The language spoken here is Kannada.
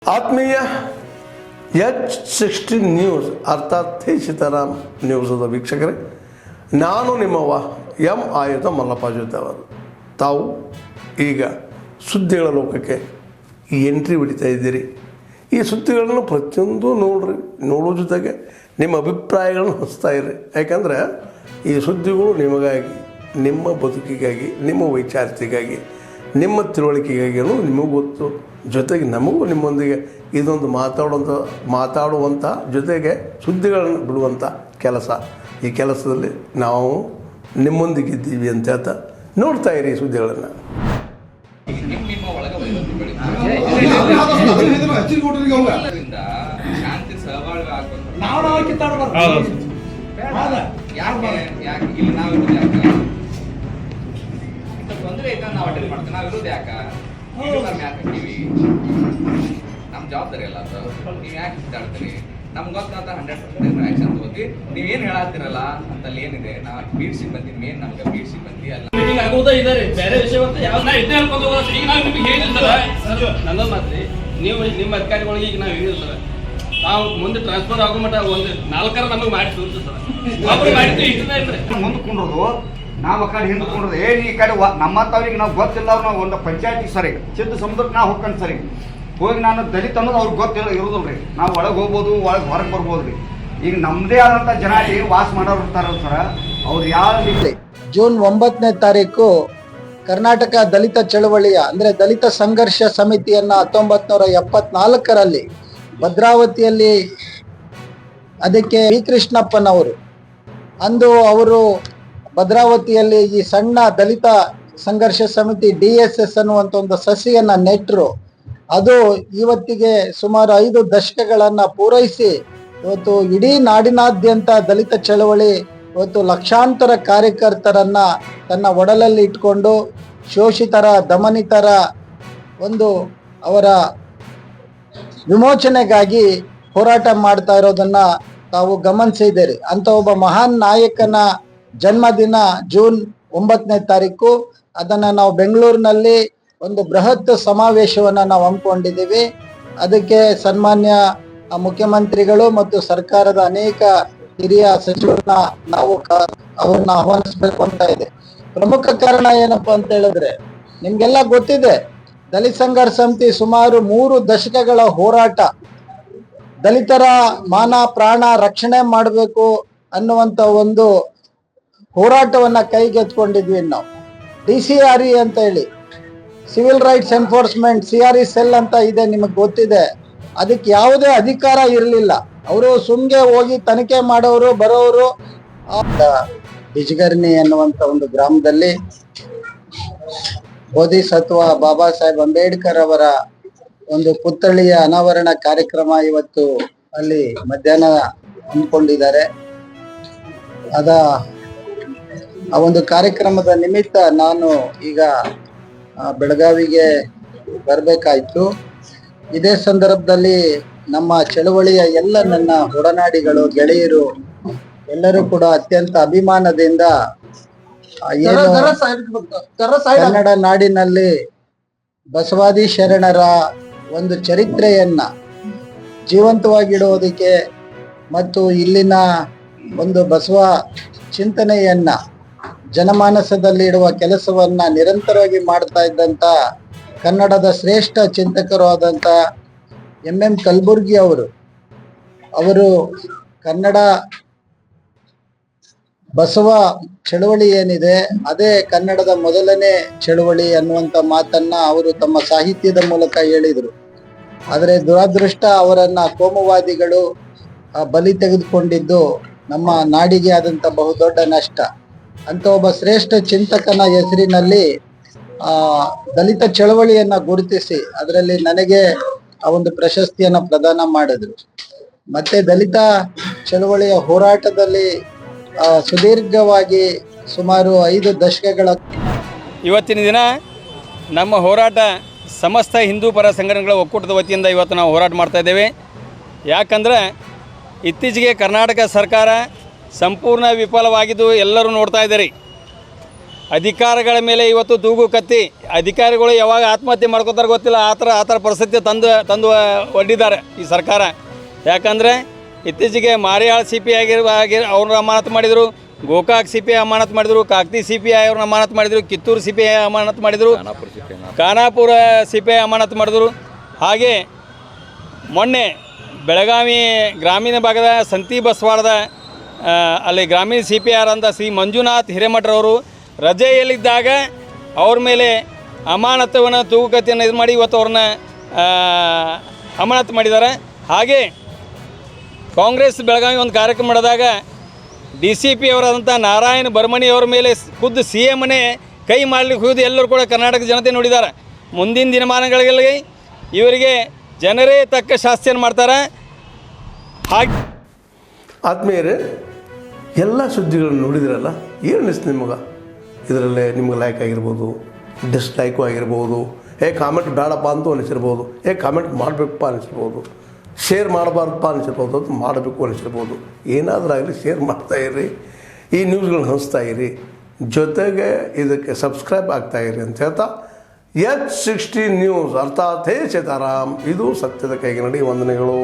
ಆತ್ಮೀಯ H16 ನ್ಯೂಸ್ ಅರ್ಥಾತ್ ಸೀತಾರಾಮ್ ನ್ಯೂಸದ ವೀಕ್ಷಕರೇ, ನಾನು ನಿಮ್ಮವ ಎಂ ಆಯುಧ ಮಲ್ಲಪ್ಪ ಜೊತೆ ಅವರು. ತಾವು ಈಗ ಸುದ್ದಿಗಳ ಲೋಕಕ್ಕೆ ಎಂಟ್ರಿ ಹೊಡಿತಾ ಇದ್ದೀರಿ. ಈ ಸುದ್ದಿಗಳನ್ನು ಪ್ರತಿಯೊಂದು ನೋಡೋ ಜೊತೆಗೆ ನಿಮ್ಮ ಅಭಿಪ್ರಾಯಗಳನ್ನು ಹಂಚ್ತಾ ಇರಿ. ಯಾಕಂದರೆ ಈ ಸುದ್ದಿಗಳು ನಿಮಗಾಗಿ, ನಿಮ್ಮ ಬದುಕಿಗಾಗಿ, ನಿಮ್ಮ ವೈಚಾರಿಕೆಗಾಗಿ, ನಿಮ್ಮ ತಿಳುವಳಿಕೆಗಾಗಿಯೂ ನಿಮಗೂ ಗೊತ್ತು. ಜೊತೆಗೆ ನಮಗೂ ನಿಮ್ಮೊಂದಿಗೆ ಇದೊಂದು ಮಾತಾಡುವಂಥ ಜೊತೆಗೆ ಸುದ್ದಿಗಳನ್ನು ಬಿಡುವಂಥ ಕೆಲಸ. ಈ ಕೆಲಸದಲ್ಲಿ ನಾವು ನಿಮ್ಮೊಂದಿಗಿದ್ದೀವಿ ಅಂತ ಹೇಳ್ತಾ ನೋಡ್ತಾ ಇರಿ ಈ ಸುದ್ದಿಗಳನ್ನು. ನಮ್ಮ ಜವಾಬ್ದಾರಿ ಅಲ್ಲ ಅದು. ನೀವು ಯಾಕೆ ಇದ್ದಾಡ್ತೀರಿ? ನಮ್ಗೆ ಗೊತ್ತಾದ 100% ಆ್ಯಕ್ಷನ್ ತಗೋತೀವಿ. ನೀವೇನು ಹೇಳತ್ತೀರಲ್ಲ ಅಂತಲ್ಲಿ ಏನಿದೆ, ನಾವು ಬೀಡ್ಸಿ ಬಂದಿದ್ದು ಮೇನ್ ನಮ್ಗೆ ಬೀಡ್ಸಿ ಬಂದು ಅಲ್ಲ ಮೀಟಿಂಗ್ ಆಗೋದೇ ಇದ್ದಾರೆ. ಬೇರೆ ವಿಷಯ ಯಾವ ಇದ್ದೇ ಅನ್ಕೊಂಡು ಹೋಗೋದು. ಈಗ ನಾವು ನಿಮಗೆ ಹೇಳಿಲ್ಲ ನನ್ನ ಮಾತ್ರಿ, ನೀವು ನಿಮ್ಮ ಅಧಿಕಾರಿಗಳಿಗೆ ಈಗ ನಾವು ಹೇಳಿಲ್ಲ, ನಾವು ಮುಂದೆ ಟ್ರಾನ್ಸ್ಫರ್ ಆಗೋ ಮಟ್ಟ ಒಂದು 4 ನಮಗೆ ಮಾಡಿ ತೋರಿಸ್ತಾರೆ. ಮುಂದೆ ಕುಂಡ್ರದು ನಾವು ಆ ಕಡೆ ಹಿಂದೆ ಕುಂಡ್ರದು ಈ ಕಡೆ ನಮ್ಮತ್ತವ್ರಿಗೆ ನಾವು ಗೊತ್ತಿಲ್ಲ. ಅವ್ರು ನಾವು ಒಂದು ಪಂಚಾಯತಿಗೆ ಸರಿ ಚಿಕ್ಕ ಸಮುದ್ರಕ್ಕೆ ನಾವು ಹೋಗ್ಕೊಂಡು ಸರಿ ಹೋಗಿ ನಾನು ದಲಿತ ಅನ್ನೋದು ಅವ್ರಿಗೆ ಗೊತ್ತಿಲ್ಲ ಇರೋದಿಲ್ಲ ರೀ. ನಾವು ಒಳಗೆ ಹೋಗ್ಬೋದು, ಒಳಗೆ ಹೊರಗೆ ಬರ್ಬೋದು ರೀ. ಈಗ ನಮ್ಮದೇ ಆದಂಥ ಜನ ಏನು ವಾಸ ಮಾಡೋರು ಇರ್ತಾರಲ್ಲ ಸರ, ಅವ್ರು ಯಾವ ಜೂನ್ 9ನೇ ತಾರೀಕು ಕರ್ನಾಟಕ ದಲಿತ ಚಳವಳಿಯ ಅಂದರೆ ದಲಿತ ಸಂಘರ್ಷ ಸಮಿತಿಯನ್ನ 1974ರಲ್ಲಿ ಭದ್ರಾವತಿಯಲ್ಲಿ ಅದಕ್ಕೆ ವಿ ಕೃಷ್ಣಪ್ಪನವರು ಅಂದು ಅವರು ಭದ್ರಾವತಿಯಲ್ಲಿ ಈ ಸಣ್ಣ ದಲಿತ ಸಂಘರ್ಷ ಸಮಿತಿ DSS ಅನ್ನುವಂಥ ಒಂದು ಸಸಿಯನ್ನ ನೆಟ್ಟರು. ಅದು ಇವತ್ತಿಗೆ ಸುಮಾರು 5 ದಶಕಗಳನ್ನ ಪೂರೈಸಿ ಇವತ್ತು ಇಡೀ ನಾಡಿನಾದ್ಯಂತ ದಲಿತ ಚಳವಳಿ ಇವತ್ತು ಲಕ್ಷಾಂತರ ಕಾರ್ಯಕರ್ತರನ್ನ ತನ್ನ ಒಡಲಲ್ಲಿ ಇಟ್ಕೊಂಡು ಶೋಷಿತರ, ದಮನಿತರ ಒಂದು ಅವರ ವಿಮೋಚನೆಗಾಗಿ ಹೋರಾಟ ಮಾಡ್ತಾ ಇರೋದನ್ನ ತಾವು ಗಮನಿಸಿದ್ದೀರಿ. ಅಂತ ಒಬ್ಬ ಮಹಾನ್ ನಾಯಕನ ಜನ್ಮದಿನ ಜೂನ್ 9ನೇ ತಾರೀಕು. ಅದನ್ನ ನಾವು ಬೆಂಗಳೂರಿನಲ್ಲಿ ಒಂದು ಬೃಹತ್ ಸಮಾವೇಶವನ್ನ ನಾವು ಹಮ್ಮಿಕೊಂಡಿದ್ದೀವಿ. ಅದಕ್ಕೆ ಸನ್ಮಾನ್ಯ ಮುಖ್ಯಮಂತ್ರಿಗಳು ಮತ್ತು ಸರ್ಕಾರದ ಅನೇಕ ಹಿರಿಯ ಸಚಿವರನ್ನ ನಾವು ಅವ್ರನ್ನ ಆಹ್ವಾನಿಸ್ಬೇಕು ಅಂತ ಇದೆ. ಪ್ರಮುಖ ಕಾರಣ ಏನಪ್ಪಾ ಅಂತ ಹೇಳಿದ್ರೆ, ನಿಮ್ಗೆಲ್ಲ ಗೊತ್ತಿದೆ, ದಲಿತ ಸಂಘರ್ಷ ಸಮಿತಿ ಸುಮಾರು 3 ದಶಕಗಳ ಹೋರಾಟ, ದಲಿತರ ಮಾನ ಪ್ರಾಣ ರಕ್ಷಣೆ ಮಾಡಬೇಕು ಅನ್ನುವಂಥ ಒಂದು ಹೋರಾಟವನ್ನ ಕೈಗೆತ್ಕೊಂಡಿದ್ವಿ ನಾವು. DCRE ಅಂತ ಹೇಳಿ, civil rights enforcement, CRE cell ಅಂತ ಇದೆ, ನಿಮಗೆ ಗೊತ್ತಿದೆ. ಅದಕ್ಕೆ ಯಾವುದೇ ಅಧಿಕಾರ ಇರಲಿಲ್ಲ. ಅವರು ಸುಮ್ಗೆ ಹೋಗಿ ತನಿಖೆ ಮಾಡೋರು ಬರೋರು. ಬಿಜಗರ್ನಿ ಅನ್ನುವಂಥ ಒಂದು ಗ್ರಾಮದಲ್ಲಿ ಬೋಧಿಸತ್ವ ಬಾಬಾ ಸಾಹೇಬ್ ಅಂಬೇಡ್ಕರ್ ಅವರ ಒಂದು ಪುತ್ಥಳಿಯ ಅನಾವರಣ ಕಾರ್ಯಕ್ರಮ ಇವತ್ತು ಅಲ್ಲಿ ಮಧ್ಯಾಹ್ನ ಹಮ್ಮಿಕೊಂಡಿದ್ದಾರೆ. ಆ ಒಂದು ಕಾರ್ಯಕ್ರಮದ ನಿಮಿತ್ತ ನಾನು ಈಗ ಬೆಳಗಾವಿಗೆ ಬರಬೇಕಾಯ್ತು. ಇದೇ ಸಂದರ್ಭದಲ್ಲಿ ನಮ್ಮ ಚಳವಳಿಯ ಎಲ್ಲ ನನ್ನ ಒಡನಾಡಿಗಳು, ಗೆಳೆಯರು ಎಲ್ಲರೂ ಕೂಡ ಅತ್ಯಂತ ಅಭಿಮಾನದಿಂದ ಏನು ಕನ್ನಡ ನಾಡಿನಲ್ಲಿ ಬಸವಾದಿ ಶರಣರ ಒಂದು ಚರಿತ್ರೆಯನ್ನ ಜೀವಂತವಾಗಿಡುವುದಕ್ಕೆ ಮತ್ತು ಇಲ್ಲಿನ ಒಂದು ಬಸವ ಚಿಂತನೆಯನ್ನ ಜನಮಾನಸದಲ್ಲಿ ಇಡುವ ಕೆಲಸವನ್ನ ನಿರಂತರವಾಗಿ ಮಾಡ್ತಾ ಇದ್ದಂತ ಕನ್ನಡದ ಶ್ರೇಷ್ಠ ಚಿಂತಕರು ಆದಂತ MM ಕಲಬುರ್ಗಿ ಅವರು ಕನ್ನಡ ಬಸವ ಚಳವಳಿ ಏನಿದೆ ಅದೇ ಕನ್ನಡದ ಮೊದಲನೇ ಚಳವಳಿ ಅನ್ನುವಂಥ ಮಾತನ್ನ ಅವರು ತಮ್ಮ ಸಾಹಿತ್ಯದ ಮೂಲಕ ಹೇಳಿದರು. ಆದರೆ ದುರಾದೃಷ್ಟ ಅವರನ್ನ ಕೋಮುವಾದಿಗಳು ಬಲಿ ತೆಗೆದುಕೊಂಡಿದ್ದು ನಮ್ಮ ನಾಡಿಗೆ ಆದಂಥ ಬಹುದೊಡ್ಡ ನಷ್ಟ. ಅಂತ ಒಬ್ಬ ಶ್ರೇಷ್ಠ ಚಿಂತಕನ ಹೆಸರಿನಲ್ಲಿ ದಲಿತ ಚಳವಳಿಯನ್ನ ಗುರುತಿಸಿ ಅದರಲ್ಲಿ ನನಗೆ ಆ ಒಂದು ಪ್ರಶಸ್ತಿಯನ್ನ ಪ್ರದಾನ ಮಾಡಿದ್ರು. ಮತ್ತೆ ದಲಿತ ಚಳವಳಿಯ ಹೋರಾಟದಲ್ಲಿ ಸುದೀರ್ಘವಾಗಿ ಸುಮಾರು 5 ದಶಕಗಳ ಇವತ್ತಿನ ದಿನ ನಮ್ಮ ಹೋರಾಟ ಸಮಸ್ತ ಹಿಂದೂ ಪರ ಸಂಘಟನೆಗಳ ಒಕ್ಕೂಟದ ವತಿಯಿಂದ ಇವತ್ತು ನಾವು ಹೋರಾಟ ಮಾಡ್ತಾ ಇದ್ದೇವೆ. ಯಾಕಂದರೆ ಇತ್ತೀಚೆಗೆ ಕರ್ನಾಟಕ ಸರ್ಕಾರ ಸಂಪೂರ್ಣ ವಿಫಲವಾಗಿದ್ದು ಎಲ್ಲರೂ ನೋಡ್ತಾ ಇದ್ದಾರೆ. ಅಧಿಕಾರಿಗಳ ಮೇಲೆ ಇವತ್ತು ತೂಗು ಕತ್ತಿ ಅಧಿಕಾರಿಗಳು ಯಾವಾಗ ಆತ್ಮಹತ್ಯೆ ಮಾಡ್ಕೋತಾರೆ ಗೊತ್ತಿಲ್ಲ, ಆ ಥರ ಪರಿಸ್ಥಿತಿ ತಂದು ಒಡ್ಡಿದ್ದಾರೆ ಈ ಸರ್ಕಾರ. ಯಾಕಂದರೆ ಇತ್ತೀಚೆಗೆ ಮಾರಿಯಾಳ್ ಸಿ ಪಿ ಅವ್ರನ್ನ ಅಮಾನತು ಮಾಡಿದರು, ಗೋಕಾಕ್ ಸಿ ಪಿ ಐ ಅಮಾನತು ಮಾಡಿದರು, ಕಾಕ್ತಿ ಸಿ ಪಿ ಐ ಅವ್ರನ್ನ ಅಮಾನತು ಮಾಡಿದರು, ಕಿತ್ತೂರು ಸಿ ಪಿ ಐ ಅಮಾನತು ಮಾಡಿದರು, ಖಾನಾಪುರ ಸಿ ಪಿ ಐ ಅಮಾನತು ಮಾಡಿದರು. ಹಾಗೆ ಮೊನ್ನೆ ಬೆಳಗಾವಿ ಗ್ರಾಮೀಣ ಭಾಗದ ಸಂತಿ ಬಸವಾಡದ ಅಲ್ಲಿ ಗ್ರಾಮೀಣ ಸಿ ಪಿ ಆರ್ ಅಂತ ಶ್ರೀ ಮಂಜುನಾಥ್ ಹಿರೇಮಠರವರು ರಜೆಯಲ್ಲಿದ್ದಾಗ ಅವ್ರ ಮೇಲೆ ಅಮಾನತವನ್ನು ತೂಗುಕತೆಯನ್ನು ಇದು ಮಾಡಿ ಇವತ್ತು ಅವ್ರನ್ನ ಅಮಾನತು ಮಾಡಿದ್ದಾರೆ. ಹಾಗೆ ಕಾಂಗ್ರೆಸ್ ಬೆಳಗಾವಿ ಒಂದು ಕಾರ್ಯಕ್ರಮ ಮಾಡಿದಾಗ ಡಿ ಸಿ ಪಿ ಅವರಾದಂಥ ನಾರಾಯಣ ಬರ್ಮಣಿ ಅವರ ಮೇಲೆ ಖುದ್ದು ಸಿ ಎಮ್ನೇ ಕೈ ಮಾಡಲಿಕ್ಕೆ ಹೋಗಿ ಎಲ್ಲರೂ ಕೂಡ ಕರ್ನಾಟಕ ಜನತೆ ನೋಡಿದ್ದಾರೆ. ಮುಂದಿನ ದಿನಮಾನಗಳಲ್ಲಿ ಇವರಿಗೆ ಜನರೇ ತಕ್ಕ ಶಾಸ್ತಿಯನ್ನು ಮಾಡ್ತಾರೆ. ಹಾಗೆ ಆತ್ಮೀಯರೇ, ಎಲ್ಲ ಸುದ್ದಿಗಳನ್ನು ನೋಡಿದಿರಲ್ಲ, ಏನು ಅನಿಸ್ತು ನಿಮಗೆ? ಇದರಲ್ಲೇ ನಿಮ್ಗೆ ಲೈಕ್ ಆಗಿರ್ಬೋದು, ಡಿಸ್ಲೈಕು ಆಗಿರ್ಬೋದು, ಕಾಮೆಂಟ್ ಬೇಡಪ್ಪ ಅಂತೂ ಅನಿಸಿರ್ಬೋದು, ಕಾಮೆಂಟ್ ಮಾಡಬೇಕಪ್ಪ ಅನಿಸಿರ್ಬೋದು, ಶೇರ್ ಮಾಡಬಾರ್ದಪ್ಪ ಅನಿಸಿರ್ಬೋದು, ಅದು ಮಾಡಬೇಕು ಅನಿಸಿರ್ಬೋದು. ಏನಾದರೂ ಆಗಲಿ ಶೇರ್ ಮಾಡ್ತಾಯಿರಿ, ಈ ನ್ಯೂಸ್ಗಳನ್ನ ಹಂಚ್ತಾಯಿರಿ, ಜೊತೆಗೆ ಇದಕ್ಕೆ ಸಬ್ಸ್ಕ್ರೈಬ್ ಆಗ್ತಾಯಿರಿ ಅಂತ ಹೇಳ್ತಾ H16 ನ್ಯೂಸ್ ಅರ್ಥಾತ್ ಹೇ ಸೀತಾರಾಮ್, ಇದು ಸತ್ಯದ ಕೈಗೆ ನಡಿ. ವಂದನೆಗಳು.